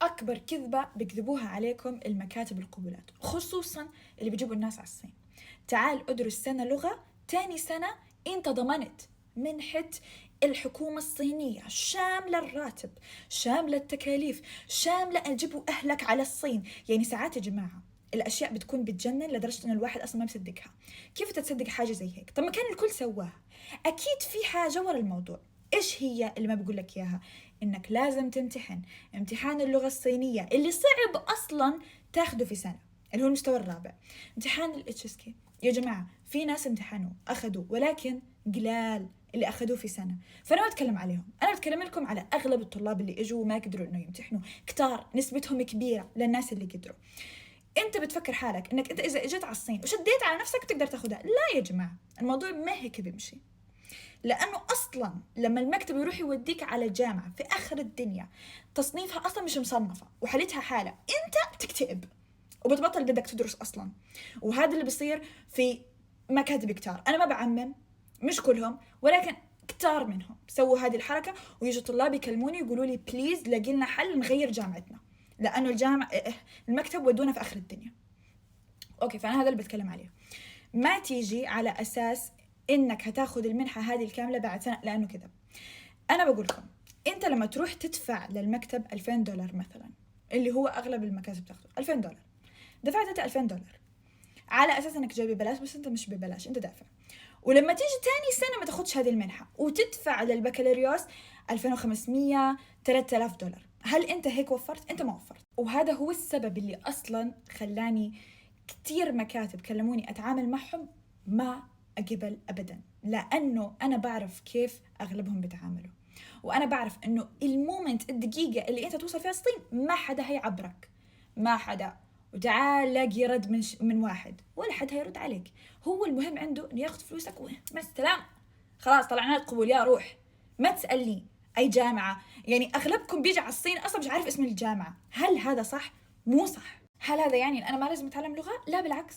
أكبر كذبة بيكذبوها عليكم المكاتب القبولات، خصوصا اللي بيجيبوا الناس على الصين. تعال ادرس سنة لغة، تاني سنة انت ضمنت منحة الحكومة الصينية شاملة الراتب، شاملة التكاليف، شاملة أن تجيبوا أهلك على الصين. يعني ساعات يا جماعة الأشياء بتكون بتجنن لدرجة أن الواحد أصلا ما بيصدقها. كيف تصدق حاجة زي هيك؟ طب ما كان الكل سواها. أكيد في حاجة ورا الموضوع. إيش هي اللي ما بقول لك إياها؟ إنك لازم تمتحن امتحان اللغة الصينية اللي صعب أصلا تاخده في سنة، اللي هو المستوى الرابع. امتحان HSK يا جماعة في ناس امتحنوا أخذوا، ولكن قلال اللي أخذوه في سنة. فأنا ما أتكلم عليهم، أنا أتكلم لكم على أغلب الطلاب اللي إجوا وما قدروا إنه يمتحنوا. كتار نسبتهم كبيرة للناس اللي قدروا. أنت بتفكر حالك إنك أنت إذا إجيت على الصين وشديت على نفسك تقدر تاخدها؟ لا يا جماعة، الموضوع ما هيك بيمشي. لأنه أصلا لما المكتب يروح يوديك على جامعة في آخر الدنيا تصنيفها أصلا مش مصنفة وحالتها حالة، أنت بتكتئب وبتبطل بدك تدرس أصلا. وهذا اللي بيصير في مكاتب كتار. أنا ما بعمم، مش كلهم، ولكن كتار منهم سووا هذه الحركة. ويجوا طلاب يكلموني يقولوا لي بليز لاقي لنا حل نغير جامعتنا، لأنه المكتب ودونا في آخر الدنيا. أوكي، فأنا هذا اللي بتكلم عليه. ما تيجي على أساس إنك هتاخد المنحة هذه الكاملة بعد سنة، لأنه كذا. أنا بقولكم أنت لما تروح تدفع للمكتب $2000 مثلا، اللي هو أغلب المكاتب تاخده $2000، دفعت أنت $2000 على أساس إنك جاي ببلاش، بس أنت مش ببلاش، أنت دافع. ولما تيجي تاني سنة ما تاخدش هذه المنحة وتدفع للبكالوريوس $2500 $3000، هل أنت هيك وفرت؟ أنت ما وفرت. وهذا هو السبب اللي أصلا خلاني كتير مكاتب كلموني أتعامل معهم ما أقبل أبدا، لأنه أنا بعرف كيف أغلبهم بيتعاملوا، وأنا بعرف أنه المومنت الدقيقة اللي أنت توصل فيها الصين ما حدا هيعبرك، ما حدا. وتعال لاقي رد من واحد، ولا حد هيرد عليك. هو المهم عنده انه ياخذ فلوسك وما السلام، خلاص طلعنا لك قبول يا روح. ما تسألني اي جامعة، يعني اغلبكم بيجي على الصين اصلا مش عارف اسم الجامعة. هل هذا صح؟ مو صح. هل هذا يعني ان انا ما لازم اتعلم لغة؟ لا بالعكس،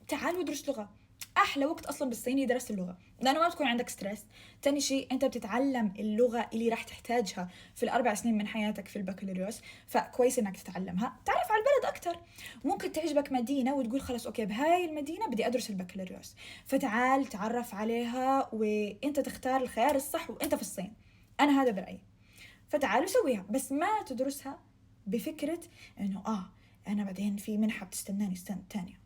تعال وادرس لغة. احلى وقت اصلا بالصيني درس اللغة، لانه ما بتكون عندك ستريس. تاني شيء انت بتتعلم اللغة اللي راح تحتاجها في ال4 سنين من حياتك في البكالوريوس، فكويس انك تتعلمها، تعرف على البلد اكتر. ممكن تعجبك مدينة وتقول خلاص اوكي بهاي المدينة بدي ادرس البكالوريوس، فتعال تعرف عليها وانت تختار الخيار الصح وانت في الصين. انا هذا برأيي. فتعالوا سويها، بس ما تدرسها بفكرة انه انا بعدين في منحة بتستناني السنة الثانية.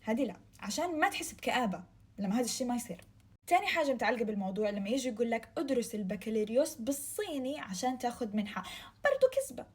هذه لا، عشان ما تحس بكآبة لما هذا الشيء ما يصير. تاني حاجة متعلقة بالموضوع، لما يجي يقول لك ادرس البكالوريوس بالصيني عشان تاخد منحة، برضو كذبة.